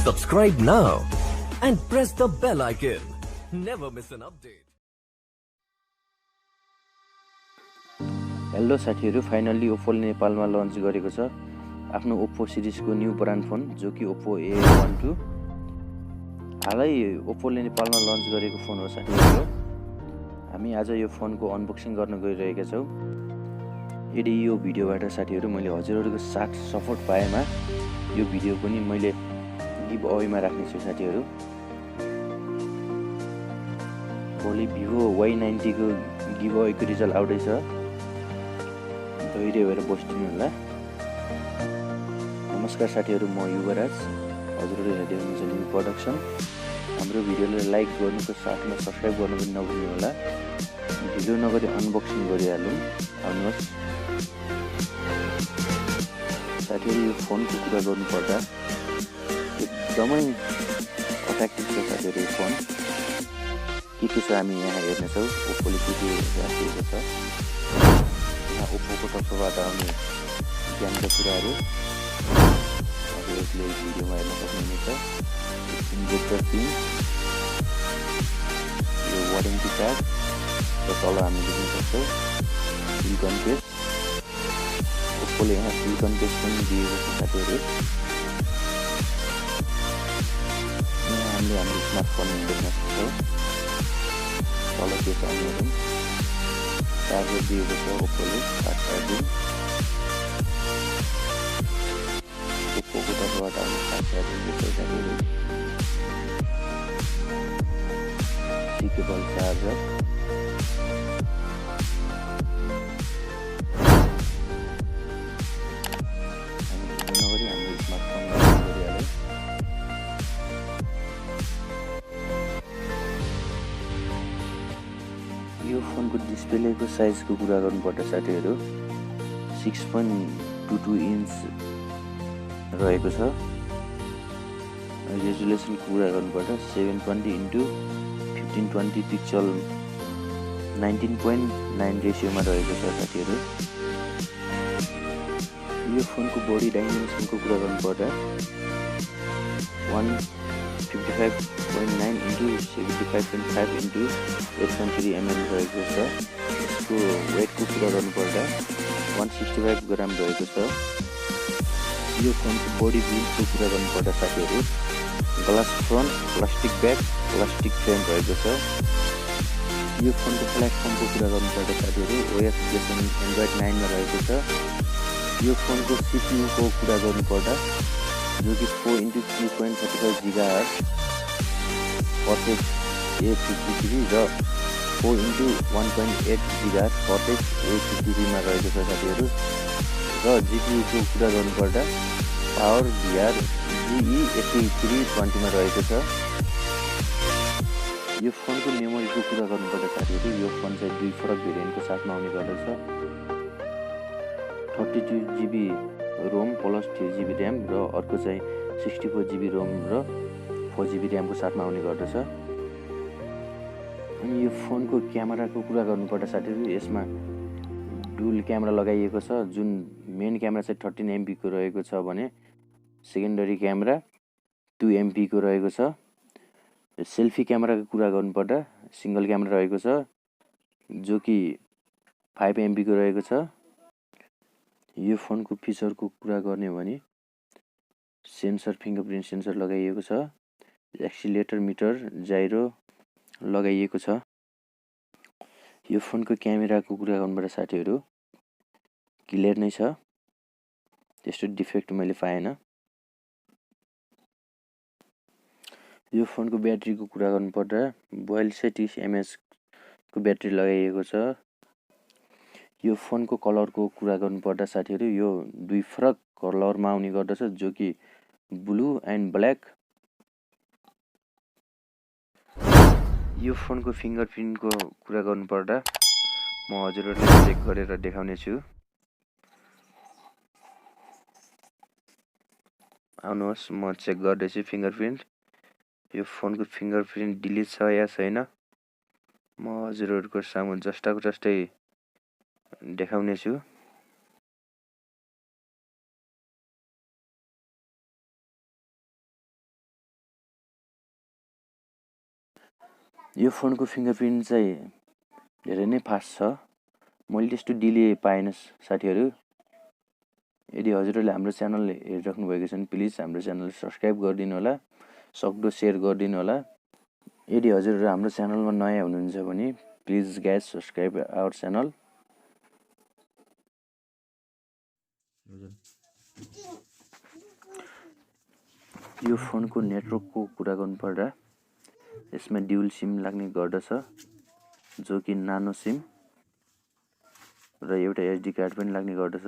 Subscribe now and press the bell icon. Never miss an update. Hello साथीहरु, finally Oppo ले नेपालमा lunch गरेको छ आफ्नो ओप्पो सिरिजको न्यू ब्रान्ड फोन जो कि ओप्पो A12। हालै ओप्पो ले नेपालमा लन्च गरेको फोन हो साथीहरु। हामी आज यो फोनको अनबक्सिङ गर्न गइरहेका छौं। यदि यो भिडियोबाट साथीहरु मैले हजुरहरुको साथ सपोर्ट पाएमा यो भिडियो पनि मैले गिभ अवे मा राख्ने छु साथीहरु। भोलि Vivo Y90 को गिभ अवे को रिजल्ट आउँदै छ। धैर्य भएर बस्दिनु होला। नमस्कार साथीहरु, म युवराज। हजुरहरु हेर्दै हुनुहुन्छ न्यू प्रोडक्सन। हाम्रो भिडियोलाई लाइक गर्नुको साथमा सब्स्क्राइब गर्नु पनि नभुल्नु होला। भिडियो नगरी अनबक्सिङ गरिहालौं। आउनुहोस् साथीहरु, यो फोनको कुरा गर्नु पर्दा एकदमै अट्र्याक्टिभ छ साथीहरु यो फोन। के छ हामी यहाँ हेर्न छौं। ओप्पोले के राखेको छ। ओप्पोको तर्फबाट आउने क्यामेरा कुराहरू हजुरहरूले भिडियोमा हेर्न सक्नुहुनेछ। इन्जेक्टर पिन, यो वारेन्टी कार्ड र तल हामी देख्न सक्छौं सिलिकन केस। ओप्पोले यहाँ सिलिकन केस पनि दिएको छ साथीहरु। यहाँ हामीले हाम्रो स्मार्टफोन देख्न सक्छौं। तल केस आउनु चार्जर दिएको छ ओप्पोले, फास्ट चार्जिङ। ओप्पोको तर्फबाट आउने फास्ट चार्जिङ दिएको छ साथीहरु। केबल चार्जर, हामी हाम्रो स्मार्टफोनमा गरिहाल्यौं। यो फोनको डिस्प्लेको साइजको कुरा गर्नुपर्दा साथीहरु 6.22 इन्च रहेको छ। रेजोल्युसनको कुरा गर्नुपर्दा 720x1520 पिक्सल 19.9 रेशियोमा रहेको छ साथीहरु। यो फोनको बडी डाइमेन्सनको कुरा गर्नुपर्दा 155.9 x 75.5 x 8.3 mm रहेको छ। यसको वेटको कुरा गर्नुपर्दा 165 ग्राम रहेको छ। यो फोनको बडी बिल्डको कुरा गर्नुपर्दा साथीहरु glass front, plastic back, plastic frame रहेको छ। यो फोनको प्लेटफर्मको कुरा गर्नुपर्दा साथीहरु OS version Android 9 मा रहेको छ। यो फोनको CPU को कुरा गर्नुपर्दा जो कि 4x3.35 GHz Cortex A53 र 4x1.8 GHz Cortex A53 मा रहेको छ साथीहरु। र GPU को कुरा गर्नुपर्दा Power VR GE8320 मा रहेको छ। यो फोनको मेमोरीको कुरा गर्नुपर्दा साथीहरु यो फोन चाहिँ दुई फरक भेरिएन्टको साथमा आउने गर्दछ। 32GB Rome plus 3GB RAM र अर्को चाहिँ 64GB रोम र 4GB र्यामको साथमा आउने गर्दछ। अनि यो फोनको क्यामेराको कुरा गर्नुपर्दा साथीहरु यसमा डुअल क्यामेरा लगाइएको छ। जुन मेन क्यामेरा चाहिँ 13 MP को रहेको छ भने सेकेन्डरी क्यामेरा 2 MP को रहेको छ। सेल्फी क्यामेराको कुरा गर्नुपर्दा सिंगल क्यामेरा रहेको छ जो कि 5 MP को रहेको छ। यो फोनको फिचरको कुरा गर्ने हो भने सेन्सर, फिंगरप्रिन्ट सेन्सर लगाइएको छ। एक्सिलेटर मिटर, जाइरो लगाइएको छ। यो फोनको क्यामेराको कुरा गर्नुपर्दा साथीहरु क्लियर नै छ। त्यस्तो डिफेक्ट मैले पाएन। यो फोनको ब्याट्रीको कुरा गर्नुपर्दा 4230 mAh को ब्याट्री लगाइएको छ। यो फोनको कलरको कुरा गर्नुपर्दा साथीहरु यो दुई फरक कलरमा आउने गर्दछ जो कि ब्लू एन्ड ब्ल्याक। यो फोनको फिंगरप्रिन्टको कुरा गर्नुपर्दा म हजुरहरुलाई चेक गरेर देखाउने छु। आउनुहोस् म चेक गर्दैछु फिंगरप्रिन्ट। यो फोनको फिंगरप्रिन्ट डिलिट छ या छैन म हजुरहरुको सामु जस्ताको जस्तै देखाउने छु। यो फोनको फिङ्गरप्रिन्ट चाहिँ धेरै नै फास्ट छ। मैले त्यस्तो डिले पाएन साथीहरू। यदि हजुरहरूले हाम्रो च्यानल हेरिराख्नु भएको छ भने प्लिज हाम्रो च्यानल सब्सक्राइब गरिदिनु होला, सक्दो सेयर गरिदिनु होला। यदि हजुरहरू हाम्रो च्यानलमा नयाँ हुनुहुन्छ भने please guys subscribe our channel. यो फोनको नेटवर्कको कुरा गर्नुपर्दा यसमा ड्युल सिम लाग्ने गर्दछ, जो कि नानो सिम र एउटा एसडी कार्ड पनि लाग्ने गर्दछ।